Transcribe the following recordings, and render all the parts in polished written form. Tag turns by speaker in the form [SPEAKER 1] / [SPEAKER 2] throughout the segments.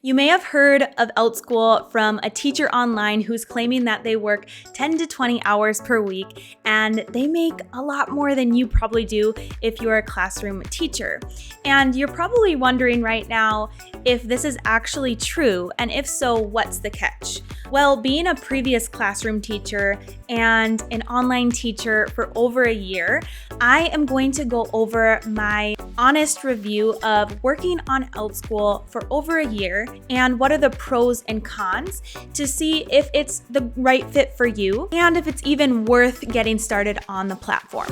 [SPEAKER 1] You may have heard of Outschool from a teacher online who's claiming that they work 10 to 20 hours per week and they make a lot more than you probably do if you're a classroom teacher. And you're probably wondering right now if this is actually true, and if so, what's the catch? Well, being a previous classroom teacher and an online teacher for over a year, I am going to go over my honest review of working on Outschool for over a year and what are the pros and cons to see if it's the right fit for you and if it's even worth getting started on the platform.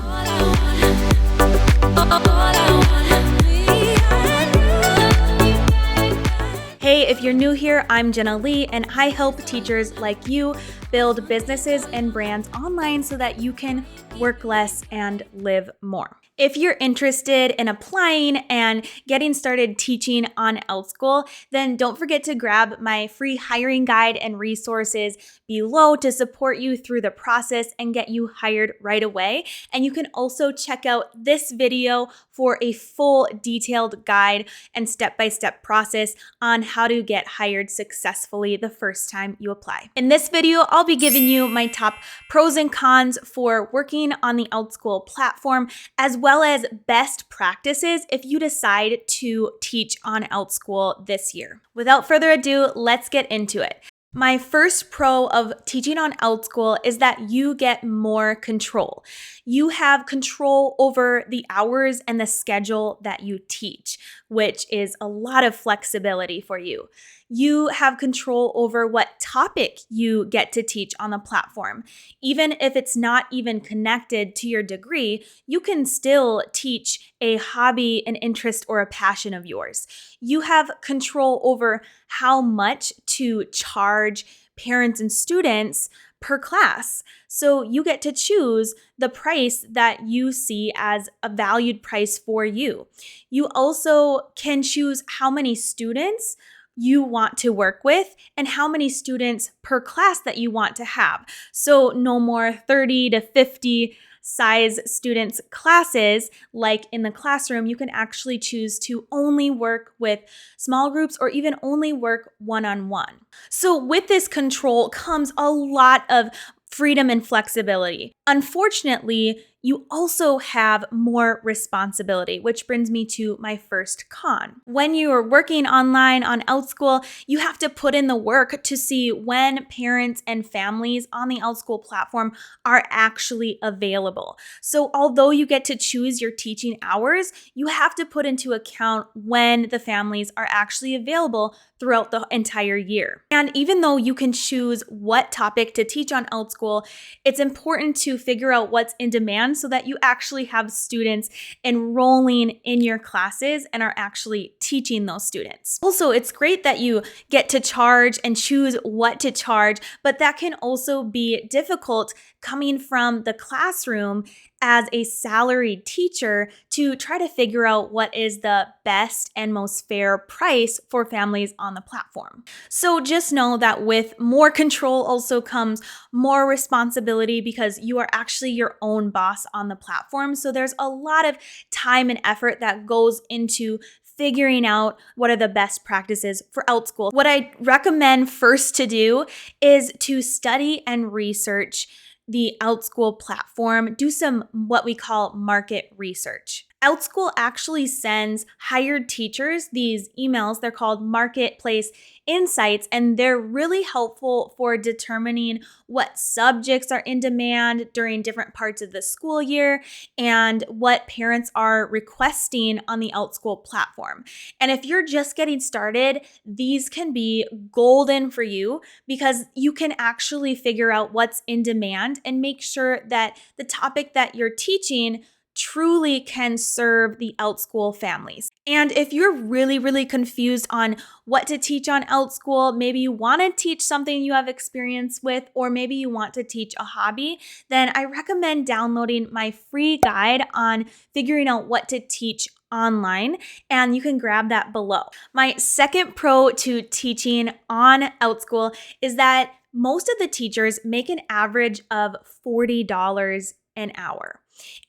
[SPEAKER 1] Hey, if you're new here, I'm Jenna Lee, and I help teachers like you build businesses and brands online so that you can work less and live more. If you're interested in applying and getting started teaching on Outschool, then don't forget to grab my free hiring guide and resources below to support you through the process and get you hired right away. And you can also check out this video for a full detailed guide and step-by-step process on how to get hired successfully the first time you apply. In this video, I'll be giving you my top pros and cons for working on the Outschool platform, as well as best practices if you decide to teach on Outschool this year. Without further ado, let's get into it. My first pro of teaching on Outschool is that you get more control. You have control over the hours and the schedule that you teach, which is a lot of flexibility for you. You have control over what topic you get to teach on the platform. Even if it's not even connected to your degree, you can still teach a hobby, an interest, or a passion of yours. You have control over how much to charge parents and students per class. So you get to choose the price that you see as a valued price for you. You also can choose how many students you want to work with and how many students per class that you want to have. So no more 30 to 50 size students classes like in the classroom. You can actually choose to only work with small groups or even only work one-on-one. So with this control comes a lot of freedom and flexibility. Unfortunately, you also have more responsibility, which brings me to my first con. When you are working online on Outschool, you have to put in the work to see when parents and families on the Outschool platform are actually available. So although you get to choose your teaching hours, you have to put into account when the families are actually available throughout the entire year. And even though you can choose what topic to teach on Outschool, it's important to figure out what's in demand so that you actually have students enrolling in your classes and are actually teaching those students. Also, it's great that you get to charge and choose what to charge, but that can also be difficult coming from the classroom as a salaried teacher to try to figure out what is the best and most fair price for families on the platform. So just know that with more control also comes more responsibility because you are actually your own boss on the platform. So there's a lot of time and effort that goes into figuring out what are the best practices for Outschool. What I recommend first to do is to study and research the Outschool platform, do some what we call market research. Outschool actually sends hired teachers these emails. They're called Marketplace Insights, and they're really helpful for determining what subjects are in demand during different parts of the school year and what parents are requesting on the Outschool platform. And if you're just getting started, these can be golden for you because you can actually figure out what's in demand and make sure that the topic that you're teaching truly can serve the Outschool families. And if you're really confused on what to teach on Outschool, maybe you want to teach something you have experience with, or maybe you want to teach a hobby, then I recommend downloading my free guide on figuring out what to teach online, and you can grab that below. My second pro to teaching on Outschool is that most of the teachers make an average of $40 an hour.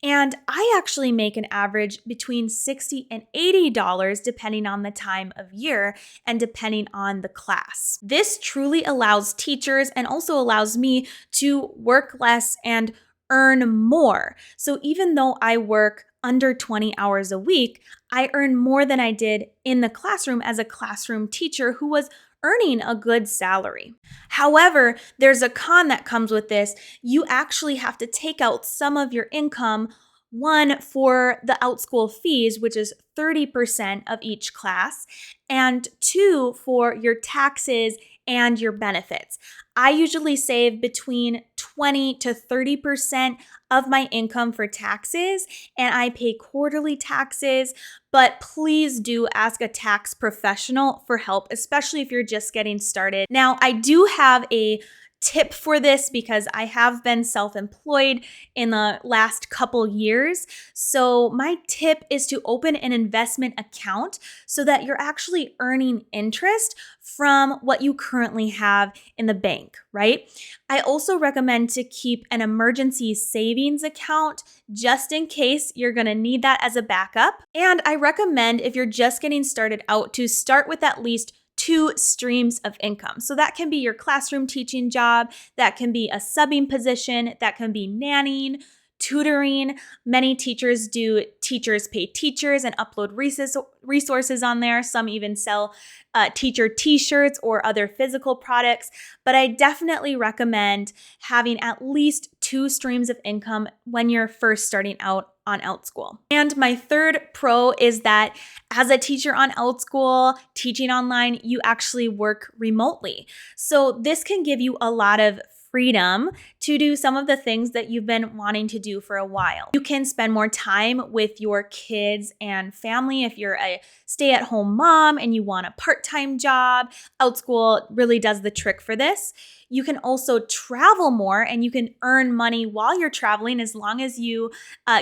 [SPEAKER 1] And I actually make an average between $60 and $80 depending on the time of year and depending on the class. This truly allows teachers and also allows me to work less and earn more. So even though I work under 20 hours a week, I earn more than I did in the classroom as a classroom teacher who was earning a good salary. However, there's a con that comes with this. You actually have to take out some of your income, one for the Outschool fees, which is 30% of each class, and two for your taxes and your benefits. I usually save between 20 to 30% of my income for taxes, and I pay quarterly taxes, but please do ask a tax professional for help, especially if you're just getting started. Now, I do have a tip for this because I have been self-employed in the last couple years. So my tip is to open an investment account so that you're actually earning interest from what you currently have in the bank, right? I also recommend to keep an emergency savings account just in case you're gonna need that as a backup. And I recommend, if you're just getting started out, to start with at least 2 streams of income. So that can be your classroom teaching job, that can be a subbing position, that can be nannying, tutoring. Many teachers do teachers pay teachers and upload resources on there. Some even sell teacher t-shirts or other physical products. But I definitely recommend having at least 2 streams of income when you're first starting out on Outschool. And my third pro is that as a teacher on Outschool, teaching online, you actually work remotely. So this can give you a lot of freedom to do some of the things that you've been wanting to do for a while. You can spend more time with your kids and family if you're a stay-at-home mom and you want a part-time job. Outschool really does the trick for this. You can also travel more and you can earn money while you're traveling as long as you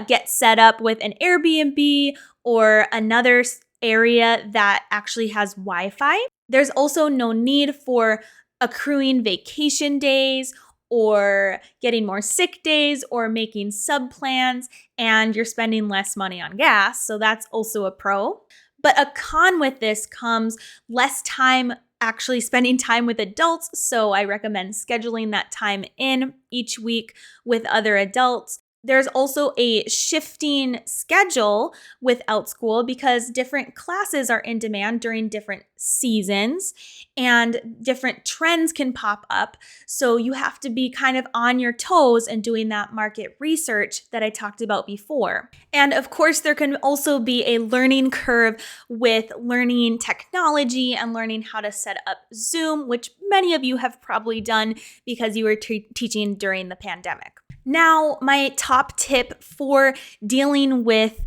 [SPEAKER 1] get set up with an Airbnb or another area that actually has Wi-Fi. There's also no need for accruing vacation days or getting more sick days or making sub plans, and you're spending less money on gas. So that's also a pro. But a con with this comes less time actually spending time with adults. So I recommend scheduling that time in each week with other adults. There's also a shifting schedule with Outschool because different classes are in demand during different seasons and different trends can pop up. So you have to be kind of on your toes and doing that market research that I talked about before. And of course, there can also be a learning curve with learning technology and learning how to set up Zoom, which many of you have probably done because you were teaching during the pandemic. Now, my top tip for dealing with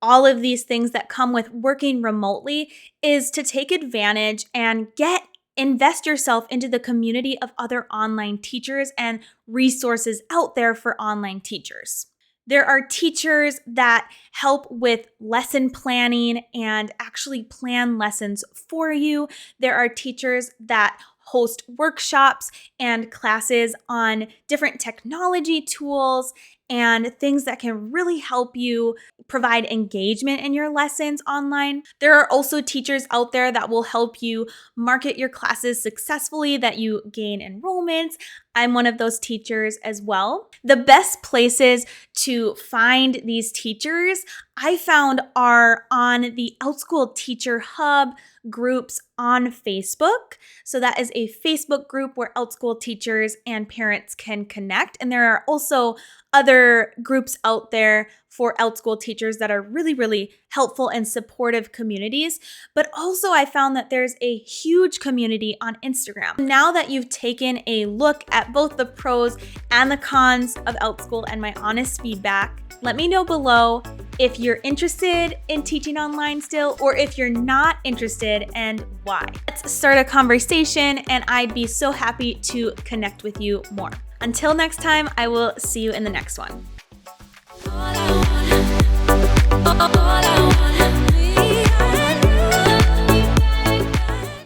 [SPEAKER 1] all of these things that come with working remotely is to take advantage and invest yourself into the community of other online teachers and resources out there for online teachers. There are teachers that help with lesson planning and actually plan lessons for you. There are teachers that host workshops and classes on different technology tools and things that can really help you provide engagement in your lessons online. There are also teachers out there that will help you market your classes successfully, that you gain enrollments. I'm one of those teachers as well. The best places to find these teachers I found are on the Outschool Teacher Hub groups on Facebook. So that is a Facebook group where Outschool teachers and parents can connect. And there are also other groups out there for Outschool teachers that are really, really helpful and supportive communities. But also I found that there's a huge community on Instagram. Now that you've taken a look at both the pros and the cons of Outschool and my honest feedback, let me know below if you're interested in teaching online still, or if you're not interested and why. Let's start a conversation and I'd be so happy to connect with you more. Until next time, I will see you in the next one. All I want.